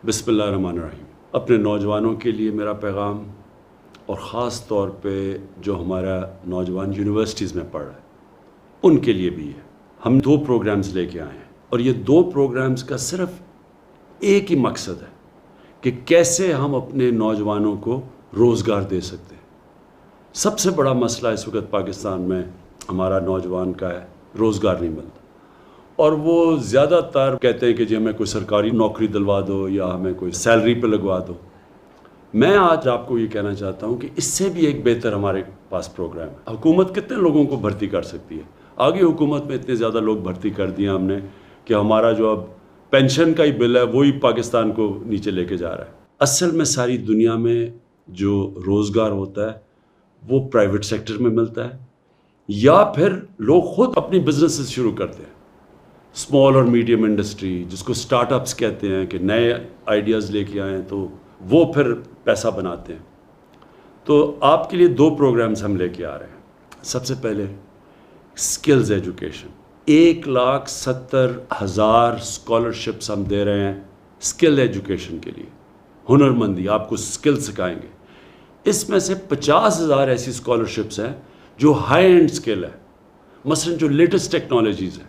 बिस्मिल्लाहिर्रहमानिर्रहीम। अपने नौजवानों के लिए मेरा पैगाम, और ख़ास तौर पे जो हमारा नौजवान यूनिवर्सिटीज़ में पढ़ रहा है उनके लिए भी है। हम 2 प्रोग्राम्स लेके आए हैं और ये 2 प्रोग्राम्स का सिर्फ एक ही मकसद है कि कैसे हम अपने नौजवानों को रोज़गार दे सकते हैं। सबसे बड़ा मसला इस वक्त पाकिस्तान में हमारा नौजवान का है, रोज़गार नहीं मिलता। और वो ज़्यादातर कहते हैं कि जी हमें कोई सरकारी नौकरी दिलवा दो या हमें कोई सैलरी पे लगवा दो। मैं आज आपको ये कहना चाहता हूँ कि इससे भी एक बेहतर हमारे पास प्रोग्राम है। हुकूमत कितने लोगों को भर्ती कर सकती है? आगे हुकूमत में इतने ज़्यादा लोग भर्ती कर दिए हमने कि हमारा जो अब पेंशन का ही बिल है वही पाकिस्तान को नीचे लेके जा रहा है। असल में सारी दुनिया में जो रोज़गार होता है वो प्राइवेट सेक्टर में मिलता है या फिर लोग ख़ुद अपनी बिजनेसेस शुरू करते हैं। स्मॉल और मीडियम इंडस्ट्री, जिसको स्टार्टअप्स कहते हैं, कि नए आइडियाज़ लेके आएँ तो वो फिर पैसा बनाते हैं। तो आपके लिए 2 प्रोग्राम्स हम लेके आ रहे हैं। सबसे पहले स्किल्स एजुकेशन, 1,70,000 स्कॉलरशिप्स हम दे रहे हैं स्किल एजुकेशन के लिए। हुनरमंदी, आपको स्किल सिखाएंगे। इसमें से 50,000 ऐसी स्कॉलरशिप्स हैं जो हाई एंड स्किल है, मसलन जो लेटेस्ट टेक्नोलॉजीज़ हैं,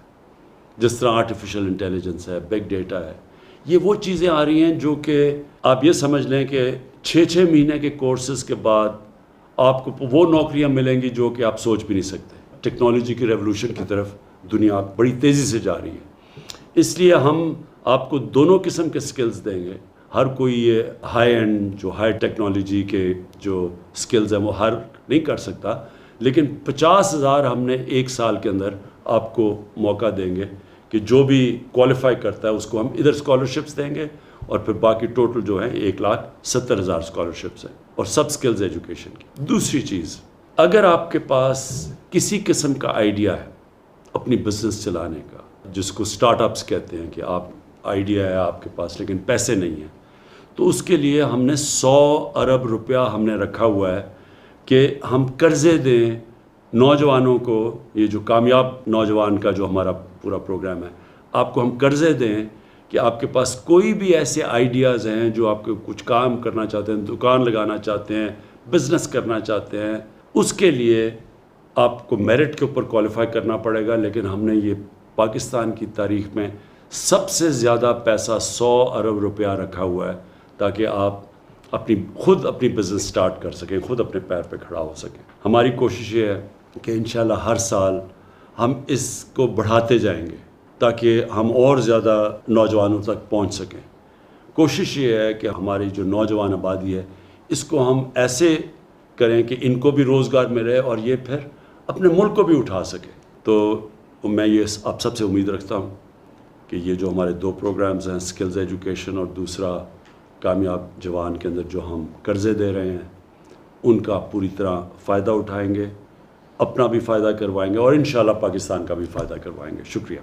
जिस तरह आर्टिफिशियल इंटेलिजेंस है, बिग डेटा है। ये वो चीज़ें आ रही हैं जो कि आप ये समझ लें कि 6-6 महीने के कोर्सेज़ के बाद आपको वो नौकरियां मिलेंगी जो कि आप सोच भी नहीं सकते। टेक्नोलॉजी की रेवोल्यूशन की तरफ दुनिया बड़ी तेज़ी से जा रही है, इसलिए हम आपको दोनों किस्म के स्किल्स देंगे। हर कोई ये हाई एंड जो हाई टेक्नोलॉजी के जो स्किल्स हैं वो हर नहीं कर सकता, लेकिन 50,000 हमने 1 साल के अंदर आपको मौका देंगे कि जो भी क्वालिफाई करता है उसको हम इधर स्कॉलरशिप्स देंगे, और फिर बाकी टोटल जो है 1,70,000 स्कॉलरशिप्स हैं, और सब स्किल्स एजुकेशन की। दूसरी चीज़, अगर आपके पास किसी किस्म का आइडिया है अपनी बिजनेस चलाने का, जिसको स्टार्टअप्स कहते हैं, कि आप आइडिया है आपके पास लेकिन पैसे नहीं हैं, तो उसके लिए हमने 100 अरब रुपया हमने रखा हुआ है कि हम कर्ज़े दें नौजवानों को। ये जो कामयाब नौजवान का जो हमारा पूरा प्रोग्राम है, आपको हम कर्ज़े दें कि आपके पास कोई भी ऐसे आइडियाज़ हैं जो आपको कुछ काम करना चाहते हैं, दुकान लगाना चाहते हैं, बिज़नेस करना चाहते हैं, उसके लिए आपको मेरिट के ऊपर क्वालिफाई करना पड़ेगा। लेकिन हमने ये पाकिस्तान की तारीख़ में सबसे ज़्यादा पैसा 100 अरब रुपया रखा हुआ है ताकि आप खुद अपनी बिज़नेस स्टार्ट कर सकें, खुद अपने पैर पे खड़ा हो सकें। हमारी कोशिश ये है कि इंशाल्लाह हर साल हम इसको बढ़ाते जाएंगे ताकि हम और ज़्यादा नौजवानों तक पहुंच सकें। कोशिश ये है कि हमारी जो नौजवान आबादी है इसको हम ऐसे करें कि इनको भी रोज़गार मिले और ये फिर अपने मुल्क को भी उठा सकें। तो मैं ये आप सबसे उम्मीद रखता हूँ कि ये जो हमारे 2 प्रोग्राम्स हैं, स्किल्स एजुकेशन और दूसरा कामयाब जवान के अंदर जो हम कर्ज़े दे रहे हैं, उनका पूरी तरह फ़ायदा उठाएंगे, अपना भी फ़ायदा करवाएंगे और इंशाल्लाह पाकिस्तान का भी फ़ायदा करवाएंगे। शुक्रिया।